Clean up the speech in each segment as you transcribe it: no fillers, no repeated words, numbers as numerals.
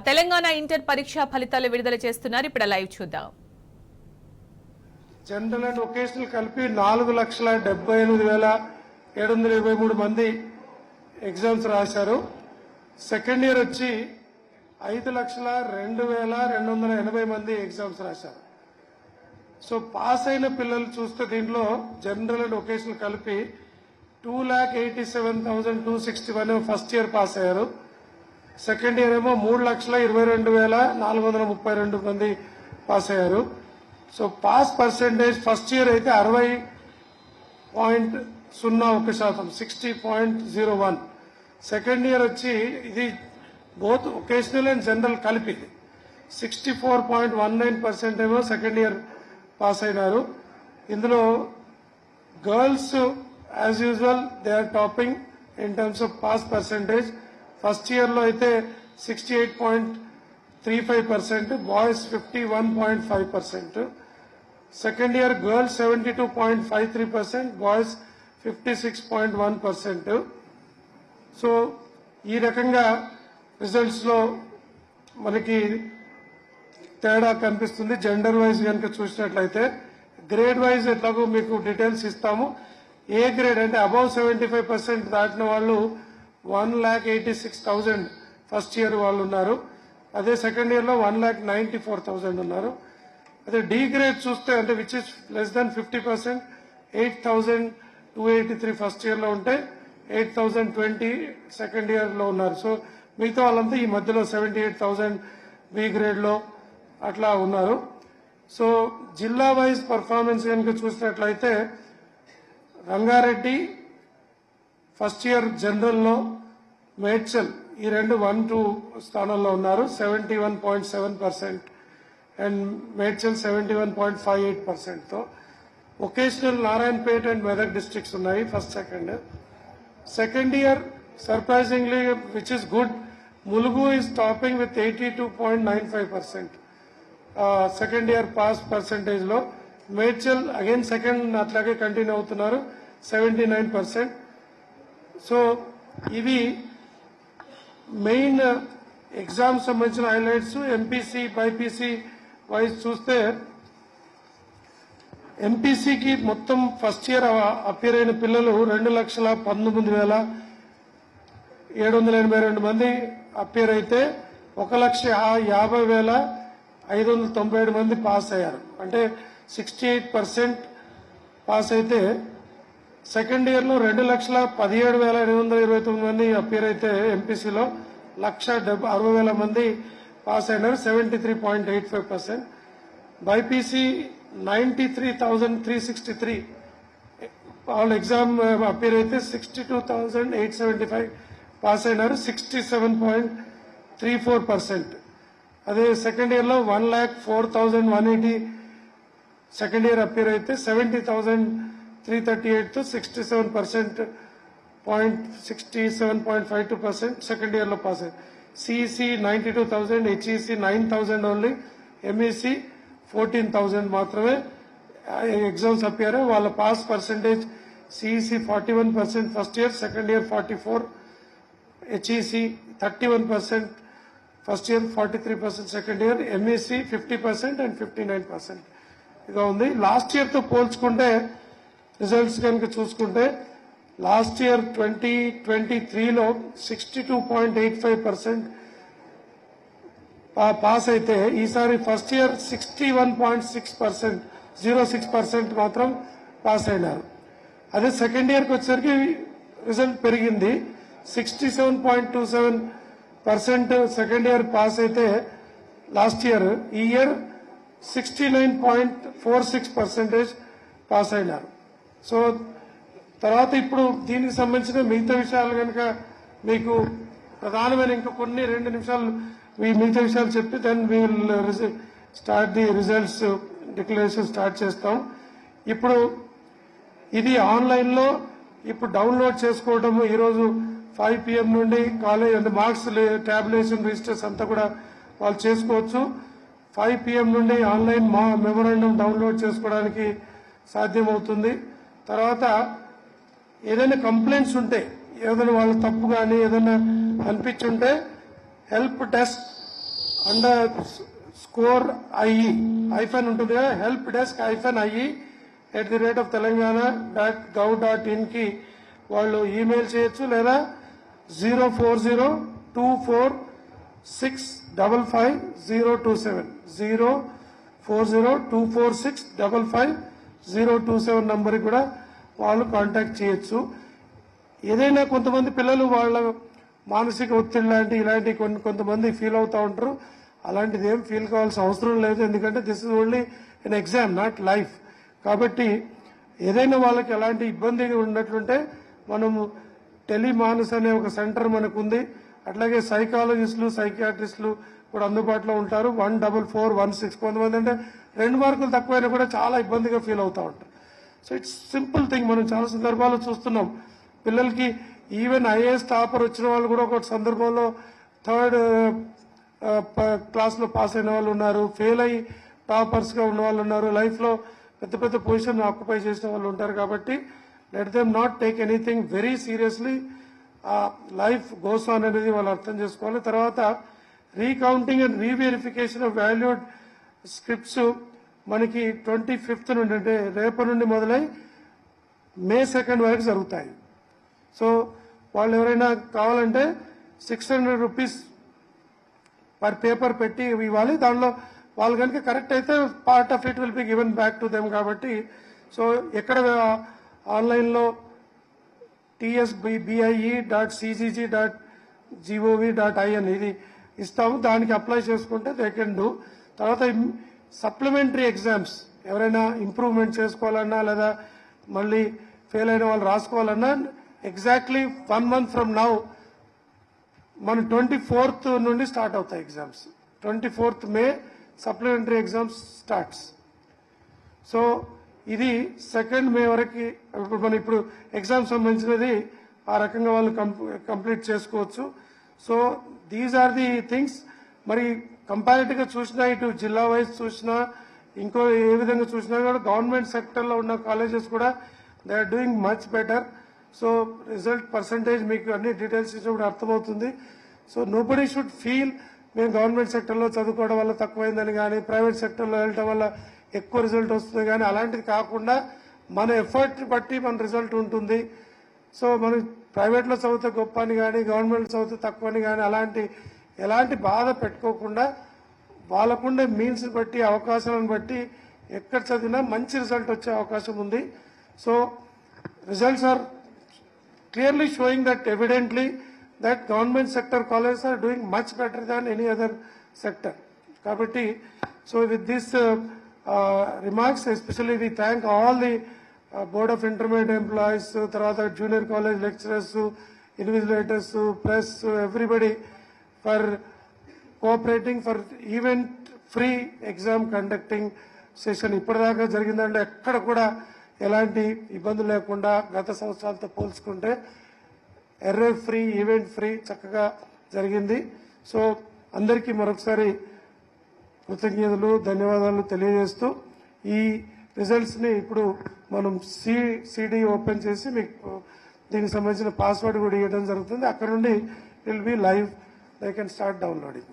Telangana inter పరీక్ష ఫలితాలు విడుదల చేస్తున్నారు. ఇప్పుడు లైవ్ చూద్దాం. జనరల్ అండ్ వొకేషనల్ కలిపి 4,78,723 మంది ఎగ్జామ్స్ రాశారు. సెకండ్ ఇయర్ వచ్చి 5,02,280 మంది ఎగ్జామ్స్ రాశారు. సో పాస్ అయిన పిల్లలు చూస్తే దీంట్లో జనరల్ అండ్ వొకేషనల్ కలిపి 2,87,261 ఫస్ట్ ఇయర్ పాస్ అయ్యారు. సెకండ్ ఇయర్ ఏమో 3,22,432 మంది పాస్ అయ్యారు. So pass percentage first year అయితే 60.01%, 60.01. సెకండ్ ఇయర్ వచ్చి ఇది బోత్ వొకేషనల్ అండ్ జనరల్ కలిపి 64.19% ఏమో సెకండ్ ఇయర్ పాస్ అయినారు. ఇందులో girls as usual they are topping in terms of pass percentage. First year లో అయితే 68.35%, boys 51.5%. Second year girls 72.53%, boys 56.1%. So ఈ రకంగా రిజల్ట్స్ లో మనకి తేడా కనిపిస్తుంది. జెండర్ వైజ్ కనుక చూసినట్లయితే గ్రేడ్ వైజ్ ఎట్లాగో మీకు డీటెయిల్స్ ఇస్తాము. ఏ గ్రేడ్ అంటే అబౌవ్ 75% దాటిన వాళ్ళు 1,86,000 ఫస్ట్ ఇయర్ వాళ్ళు ఉన్నారు. అదే సెకండ్ ఇయర్ లో 1,94,000 ఉన్నారు. అదే డి గ్రేడ్ చూస్తే అంటే which is less than 50%, 8,283 first year లో ఉంటే 8,020 సెకండ్ ఇయర్ లో ఉన్నారు. సో మిగతా వాళ్ళంతా ఈ మధ్యలో 78,000 బి గ్రేడ్ లో అట్లా ఉన్నారు. సో జిల్లా వైజ్ పర్ఫార్మెన్స్ కనుక చూసినట్లయితే రంగారెడ్డి ఫస్ట్ ఇయర్ జనరల్ లో, మేడ్చల్ ఈ రెండు 1-2 స్థానంలో ఉన్నారు 71.7% అండ్ మేడ్చల్ 71.58% తో. Vocational Narayanpet and Medak districts ఉన్నాయి first second. Second year surprisingly which is good, Mulugu is topping with 82.95% second year pass percentage లో. మేడ్చల్ అగైన్ సెకండ్ అట్లాగే కంటిన్యూ అవుతున్నారు 79%. సో ఇవి మెయిన్ ఎగ్జామ్ సంబంధించిన హైలైట్స్. ఎంపీసీ బైపీసీ వైజ్ చూస్తే ఎంపీసీకి మొత్తం ఫస్ట్ ఇయర్ అపియర్ అయిన పిల్లలు 2,19,782 మంది అపియర్ అయితే 1,50,597 మంది పాస్ అయ్యారు. అంటే 68% పాస్ అయితే సెకండ్ ఇయర్ లో 2,17,829 మంది అపియర్ అయితే ఎంపీసీలో 1,60,000 మంది పాస్ అయినారు 73.85%. బైపీసీ 93,363 వాళ్ళు ఎగ్జామ్ అపియర్ అయితే 62,875 పాస్ అయినారు 67.34%. అదే సెకండ్ ఇయర్ లో 1,04,180 సెకండ్ ఇయర్ అపియర్ అయితే 70,338 తో 67.52% సెకండ్ ఇయర్ లో పాస్ అయ్యారు. సిఈసి 92,000, హెచ్ఈసి 9,000 ఓన్లీ, ఎంఈసి 14,000 మాత్రమే ఎగ్జామ్స్ అపియర్. వాళ్ళ pass percentage CEC 41% first year, second year 44%, HEC 31% first year, 43% second year, MEC 50% and 59% ఇగా ఉంది. లాస్ట్ ఇయర్ తో పోల్చుకుంటే రిజల్ట్స్ కనుక చూసుకుంటే లాస్ట్ ఇయర్ 2023లో 62.85% పాస్ అయితే ఈసారి ఫస్ట్ ఇయర్ 61.06% మాత్రం పాస్ అయినారు. అదే సెకండ్ ఇయర్కి వచ్చేసరికి రిజల్ట్ పెరిగింది 67.27% సెకండ్ ఇయర్ పాస్ అయితే లాస్ట్ ఇయర్, ఈ ఇయర్ 69.46% పాస్ అయినారు. సో తర్వాత ఇప్పుడు దీనికి సంబంధించిన మిగతా విషయాలు కనుక మీకు ప్రధానమైన ఇంకా కొన్ని 2 నిమిషాలు మిగతా విషయాలు చెప్పి then we will start the results declaration start చేస్తాం. ఇప్పుడు ఇది ఆన్లైన్ లో ఇప్పుడు డౌన్లోడ్ చేసుకోవడం ఈరోజు 5 PM నుండి కాలేజ్ అంటే మార్క్స్ టాబ్యులేషన్ రిజిస్టర్స్ అంతా కూడా వాళ్ళు చేసుకోవచ్చు. 5 PM నుండి ఆన్లైన్ మెమోరాండం డౌన్లోడ్ చేసుకోవడానికి సాధ్యమవుతుంది. తర్వాత ఏదైనా కంప్లైంట్స్ ఉంటే, ఏదైనా వాళ్ళ తప్పు కానీ ఏదైనా అనిపించుంటే help desk underscore IE hyphen ఉంటుంది కదా, హెల్ప్ డెస్క్ -IE @telanggana.gov.in కి వాళ్ళు ఈమెయిల్ చేయొచ్చు, లేదా 04024655027 04024655027 నంబర్కి కూడా వాళ్ళు కాంటాక్ట్ చేయొచ్చు. ఏదైనా కొంతమంది పిల్లలు వాళ్ళ మానసిక ఒత్తిడి ఇలాంటి కొంతమంది ఫీల్ అవుతూ ఉంటారు. అలాంటిది ఏం ఫీల్ కావాల్సిన అవసరం లేదు, ఎందుకంటే this is only an exam, not life. కాబట్టి ఏదైనా వాళ్ళకి ఎలాంటి ఇబ్బంది ఉన్నట్లుంటే మనము టెలిమానస్ అనే ఒక సెంటర్ మనకు ఉంది. అట్లాగే సైకాలజిస్టులు, సైకియాట్రిస్టులు కూడా అందుబాటులో ఉంటారు. 14416. కొంతమంది అంటే 2 మార్కులు తక్కువైనా కూడా చాలా ఇబ్బందిగా ఫీల్ అవుతూ ఉంటారు. So it's simple thing. మనం చాలా సందర్భాల్లో చూస్తున్నాం పిల్లలకి. ఈవెన్ IAS టాపర్ వచ్చిన వాళ్ళు కూడా ఒక సందర్భంలో 3rd క్లాస్లో పాస్ అయిన వాళ్ళు ఉన్నారు, ఫెయిల్ అయ్యి టాపర్స్గా ఉన్న వాళ్ళు ఉన్నారు, లైఫ్లో పెద్ద పెద్ద పొజిషన్ ఆక్యుపై చేసిన వాళ్ళు ఉంటారు. కాబట్టి let them not take anything very seriously. Life goes on అనేది వాళ్ళు అర్థం చేసుకోవాలి. తర్వాత recounting and reverification of valued scripts మనకి 25th నుండి, అంటే రేపటి నుండి మొదలై May 2 వరకు జరుగుతాయి. సో వాళ్ళు ఎవరైనా కావాలంటే 600 రూపీస్ పర్ పేపర్ పెట్టి ఇవ్వాలి. దానిలో వాళ్ళు కనుక కరెక్ట్ అయితే part of it will be given back to them. కాబట్టి సో ఎక్కడ ఆన్లైన్లో tsbie.cgg.gov.in ఇది ఇస్తాము, దానికి అప్లై చేసుకుంటే దే కెన్ డూ. తర్వాత సప్లిమెంటరీ ఎగ్జామ్స్ ఎవరైనా ఇంప్రూవ్మెంట్ చేసుకోవాలన్నా లేదా మళ్ళీ ఫెయిల్ అయిన వాళ్ళు రాసుకోవాలన్నా ఎగ్జాక్ట్లీ 1 month ఫ్రమ్ నౌ మన 24th నుండి స్టార్ట్ అవుతాయి exams. 24th May supplementary exams starts. So ఇది 2nd May వరకు మనం ఇప్పుడు ఎగ్జామ్ సంబంధించినది ఆ రకంగా వాళ్ళు కంప్లీట్ చేసుకోవచ్చు. So these are the things. మరి కంపారిటివ్గా చూసినా, ఇటు జిల్లా వైజ్ చూసినా, ఇంకో ఏ విధంగా చూసినా కూడా గవర్నమెంట్ సెక్టర్లో ఉన్న కాలేజెస్ కూడా they are doing much better. So result percentage మీకు అన్ని డీటెయిల్స్ ఇచ్చినప్పుడు అర్థమవుతుంది. సో నోబడీ షుడ్ ఫీల్ మేము గవర్నమెంట్ సెక్టర్లో చదువుకోవడం వల్ల తక్కువైందని కానీ, ప్రైవేట్ సెక్టర్లో వెళ్ళటం వల్ల ఎక్కువ రిజల్ట్ వస్తుంది కానీ, అలాంటిది కాకుండా మన ఎఫర్ట్ బట్టి మన రిజల్ట్ ఉంటుంది. సో మనం ప్రైవేట్లో చదివితే గొప్ప అని కానీ, గవర్నమెంట్లో చదివితే తక్కువ అని కానీ ఎలాంటి బాధ పెట్టుకోకుండా వాళ్ళకుండే మీన్స్ బట్టి, అవకాశాలను బట్టి ఎక్కడ చదివినా మంచి రిజల్ట్ వచ్చే అవకాశం ఉంది. So results are clearly showing that evidently that government sector colleges are doing much better than any other sector. Kabatti, so with this remarks, especially we thank all the Board of Intermediate Employees, tarvata junior college lecturers, invigilators, press, everybody for cooperating for event free exam conducting session. ఇప్పటిదాకా జరిగిందంటే ఎక్కడ కూడా ఎలాంటి ఇబ్బందులు లేకుండా గత సంవత్సరాలతో పోల్చుకుంటే error free, event free చక్కగా జరిగింది. సో అందరికీ మరొకసారి కృతజ్ఞతలు, ధన్యవాదాలు తెలియజేస్తూ ఈ రిజల్ట్స్ని ఇప్పుడు మనం CD ఓపెన్ చేసి మీకు దీనికి సంబంధించిన పాస్వర్డ్ కూడా ఇవ్వడం జరుగుతుంది. అక్కడ నుండి will be live, they can start downloading.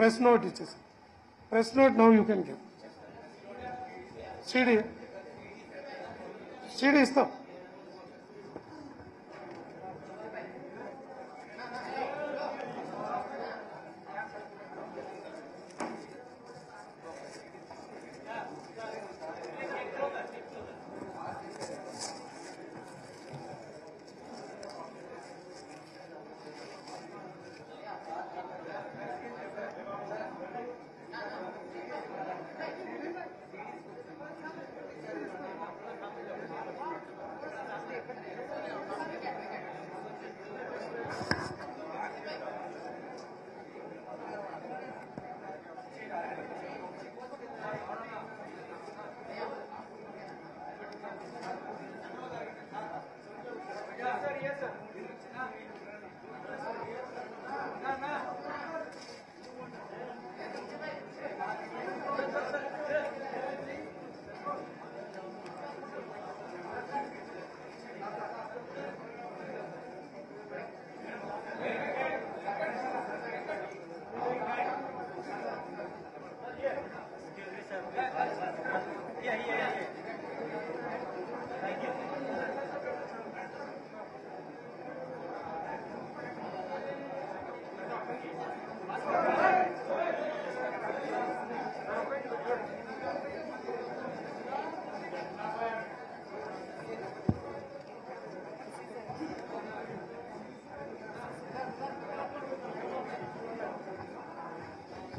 Press note ఇచ్చేసి, press note now you can give. CD ఇస్తాం.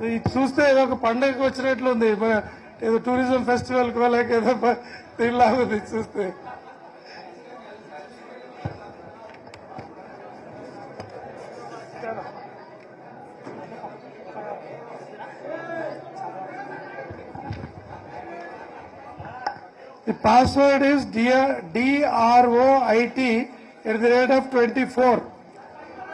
ఇది చూస్తే ఏదో ఒక పండగకి వచ్చినట్లు ఉంది, ఏదో టూరిజం ఫెస్టివల్ కో లేక ఏదో దీనిలాగా ఉంది చూస్తే. The password is DROIT@24.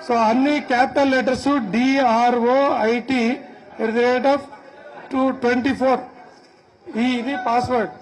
So అన్ని క్యాపిటల్ లెటర్స్ DROIT@24. ఇది పాస్వర్డ్.